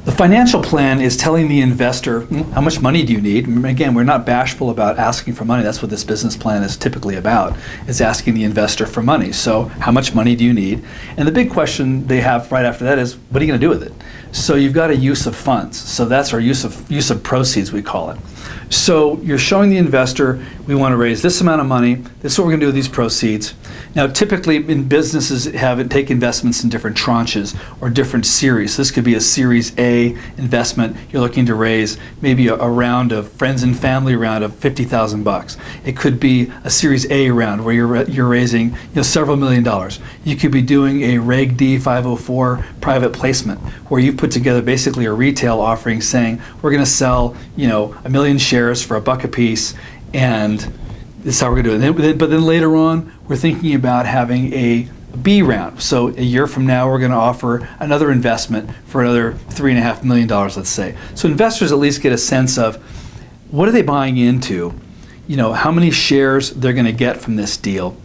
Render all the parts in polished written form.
The financial plan is telling the investor, how much money do you need? And again, we're not bashful about asking for money. That's what this business plan is typically about, is asking the investor for money. So how much money do you need? And the big question they have right after that is, what are you going to do with it? So you've got a use of funds. So that's our use of proceeds, we call it. So you're showing the investor, we want to raise this amount of money. This is what we're going to do with these proceeds. Now, typically in businesses take investments in different tranches or different series. This could be a Series A investment. You're looking to raise maybe a round of friends and family round of $50,000. It could be a Series A round where you're raising several $1,000,000. You could be doing a Reg D 504 private placement where you've put together basically a retail offering saying we're going to sell 1,000,000 shares for $1 a piece, and this is how we're going to do it. But then later on, we're thinking about having a B round. So a year from now, we're going to offer another investment for another $3.5 million, let's say. So investors at least get a sense of what are they buying into, how many shares they're going to get from this deal,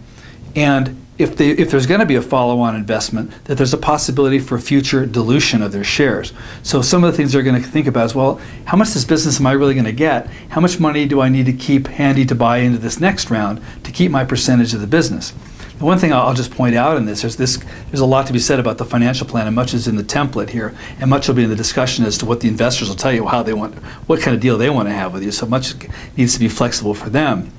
and if there's going to be a follow-on investment, that there's a possibility for future dilution of their shares. So some of the things they're going to think about is, well, how much this business am I really going to get? How much money do I need to keep handy to buy into this next round to keep my percentage of the business? The one thing I'll just point out in this, there's a lot to be said about the financial plan, and much is in the template here, and much will be in the discussion as to what the investors will tell you, what kind of deal they want to have with you. So much needs to be flexible for them.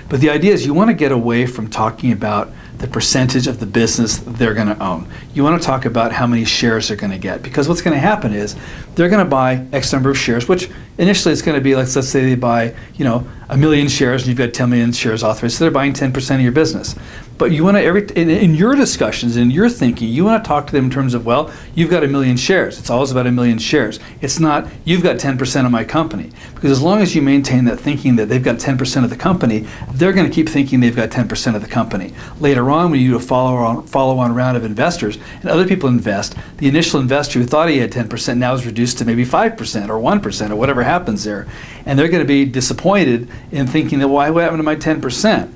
But the idea is you want to get away from talking about the percentage of the business they're going to own. You want to talk about how many shares they're going to get, because what's going to happen is they're going to buy X number of shares, which initially it's going to be like, let's say they buy 1,000,000 shares and you've got 10 million shares authorized, so they're buying 10% of your business. But you want to, in your discussions, in your thinking, you want to talk to them in terms of, well, you've got 1,000,000 shares. It's always about 1,000,000 shares. It's not, you've got 10% of my company. Because as long as you maintain that thinking that they've got 10% of the company, they're going to keep thinking they've got 10% of the company. Later on, when you do a follow-on round of investors, and other people invest, the initial investor who thought he had 10% now is reduced to maybe 5% or 1% or whatever happens there. And they're going to be disappointed in thinking that, well, what happened to my 10%?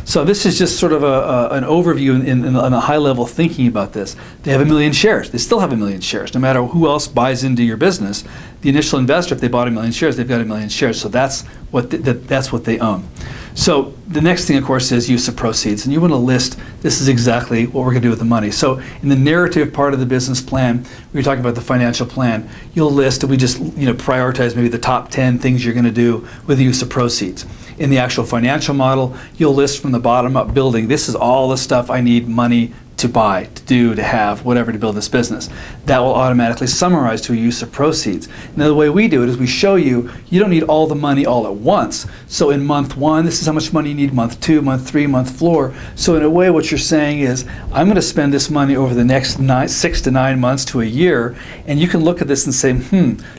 So this is just sort of an overview on a high level thinking about this. They have 1,000,000 shares. They still have 1,000,000 shares. No matter who else buys into your business, the initial investor, if they bought 1,000,000 shares, they've got 1,000,000 shares. So that's what they own. So the next thing, of course, is use of proceeds. And you want to list, this is exactly what we're going to do with the money. So in the narrative part of the business plan, we talk about the financial plan, you'll list, and we just prioritize maybe the top 10 things you're going to do with the use of proceeds. In the actual financial model, you'll list from the bottom up building, this is all the stuff I need money to buy, to do, to have, whatever, to build this business. That will automatically summarize to a use of proceeds. Now the way we do it is we show you don't need all the money all at once. So in month 1, this is how much money you need, month 2, month 3, month 4. So in a way what you're saying is, I'm going to spend this money over the next 6 to 9 months to a year, and you can look at this and say,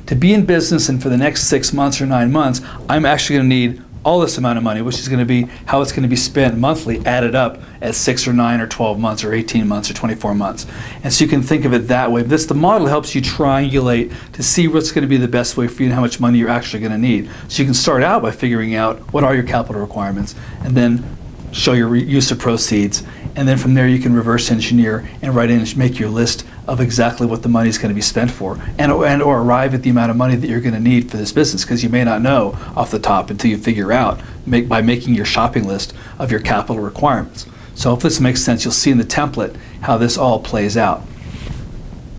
to be in business and for the next 6 months or 9 months, I'm actually going to need all this amount of money, which is going to be how it's going to be spent monthly, added up at 6 or 9 or 12 months or 18 months or 24 months. And so you can think of it that way. The model helps you triangulate to see what's going to be the best way for you and how much money you're actually going to need. So you can start out by figuring out what are your capital requirements, and then show your use of proceeds, and then from there you can reverse engineer and write in and make your list of exactly what the money is going to be spent for, and or arrive at the amount of money that you're going to need for this business, because you may not know off the top until you figure out by making your shopping list of your capital requirements. So if this makes sense, you'll see in the template how this all plays out.